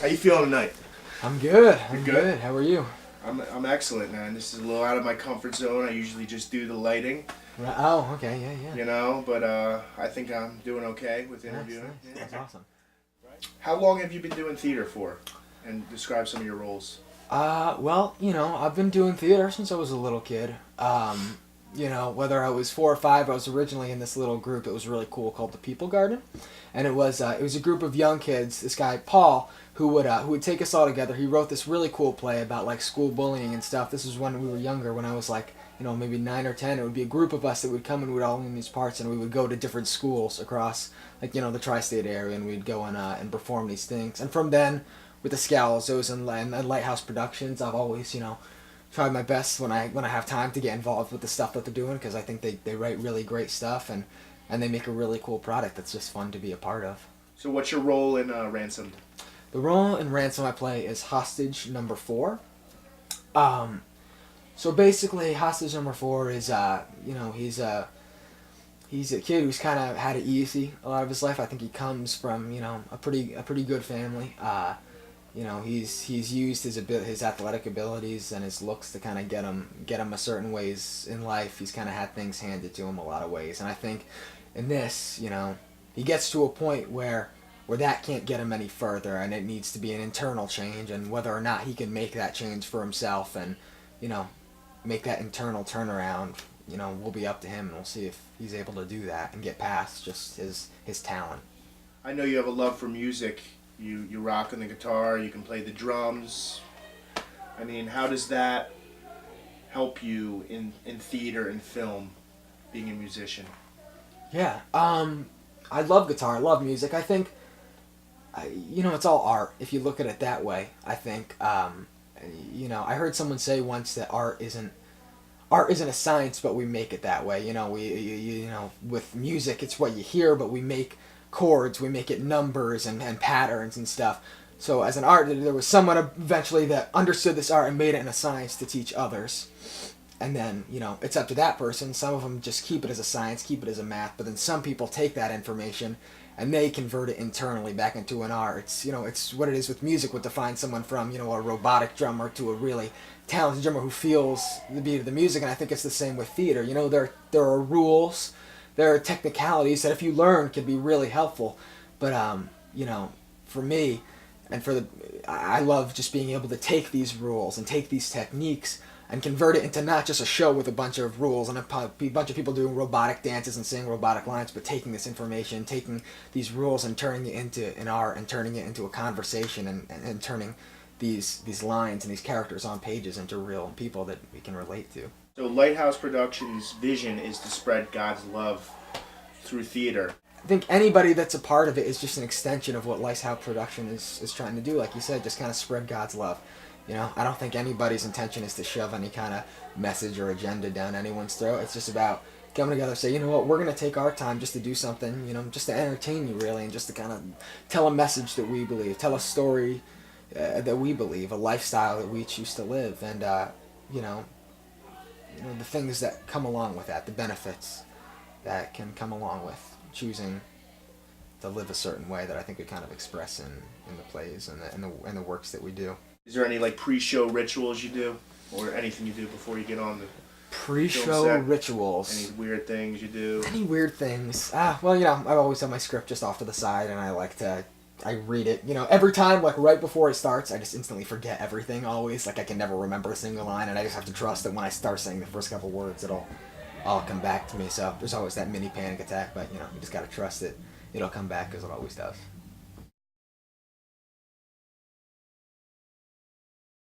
How you feeling tonight? I'm good. You're I'm good? good. How are you? I'm excellent, man. This is a little out of my comfort zone. I usually just do the lighting, Oh, okay. Yeah. you know, but I think I'm doing okay with Nice, interviewing. nice. Yeah. That's awesome. How long have you been doing theater for? And describe some of your roles. Well, I've been doing theater since I was a little kid. Whether I was 4 or 5, I was originally in this little group. It was really cool called the People Garden, and it was a group of young kids. This guy Paul, who would take us all together. He wrote this really cool play about like school bullying and stuff. This was when we were younger. When I was like maybe 9 or 10, it would be a group of us that would come and we'd all in these parts, and we would go to different schools across the tri-state area, and we'd go and perform these things. And from then, with the Scalzos and Lighthouse Productions, I've always tried my best when I have time to get involved with the stuff that they're doing, because I think they write really great stuff, and they make a really cool product that's just fun to be a part of. So what's your role in Ransomed? The role in Ransom I play is hostage number 4. So basically, hostage number 4 is he's a kid who's kind of had it easy a lot of his life. I think he comes from a pretty good family. He's used his athletic abilities and his looks to kind of get him a certain ways in life. He's kind of had things handed to him a lot of ways, and I think in this, he gets to a point where that can't get him any further, and it needs to be an internal change, and whether or not he can make that change for himself and make that internal turnaround, will be up to him, and we'll see if he's able to do that and get past just his talent. I know you have a love for music. You rock on the guitar, you can play the drums. I mean, how does that help you in theater and film, being a musician? Yeah, I love guitar, I love music. I think, it's all art, if you look at it that way. I think, I heard someone say once that art isn't a science, but we make it that way. With music, it's what you hear, but we make chords, we make it numbers and patterns and stuff. So as an art, there was someone eventually that understood this art and made it in a science to teach others. And then, it's up to that person. Some of them just keep it as a science, keep it as a math, but then some people take that information and they convert it internally back into an art. It's what it is with music, what defines someone from, a robotic drummer to a really talented drummer who feels the beat of the music. And I think it's the same with theater. There are rules, there are technicalities that if you learn can be really helpful. But, for me, I love just being able to take these rules and take these techniques and convert it into not just a show with a bunch of rules and a bunch of people doing robotic dances and saying robotic lines, but taking this information, taking these rules and turning it into an art and turning it into a conversation and turning these lines and these characters on pages into real people that we can relate to. So Lighthouse Productions' vision is to spread God's love through theater. I think anybody that's a part of it is just an extension of what Lighthouse Production is trying to do. Like you said, just kind of spread God's love. I don't think anybody's intention is to shove any kind of message or agenda down anyone's throat. It's just about coming together and say, we're going to take our time just to do something, just to entertain you really, and just to kind of tell a message that we believe, tell a story that we believe, a lifestyle that we choose to live, and, the things that come along with that, the benefits that can come along with choosing to live a certain way that I think we kind of express in the plays and the works that we do. Is there any pre-show rituals you do, or anything you do before you get on the pre-show rituals? Any weird things you do? Any weird things? I always have my script just off to the side, and I read it. Every time, right before it starts, I just instantly forget everything. Always, I can never remember a single line, and I just have to trust that when I start saying the first couple words, it'll all come back to me. So there's always that mini panic attack, but you just gotta trust it. It'll come back because it always does.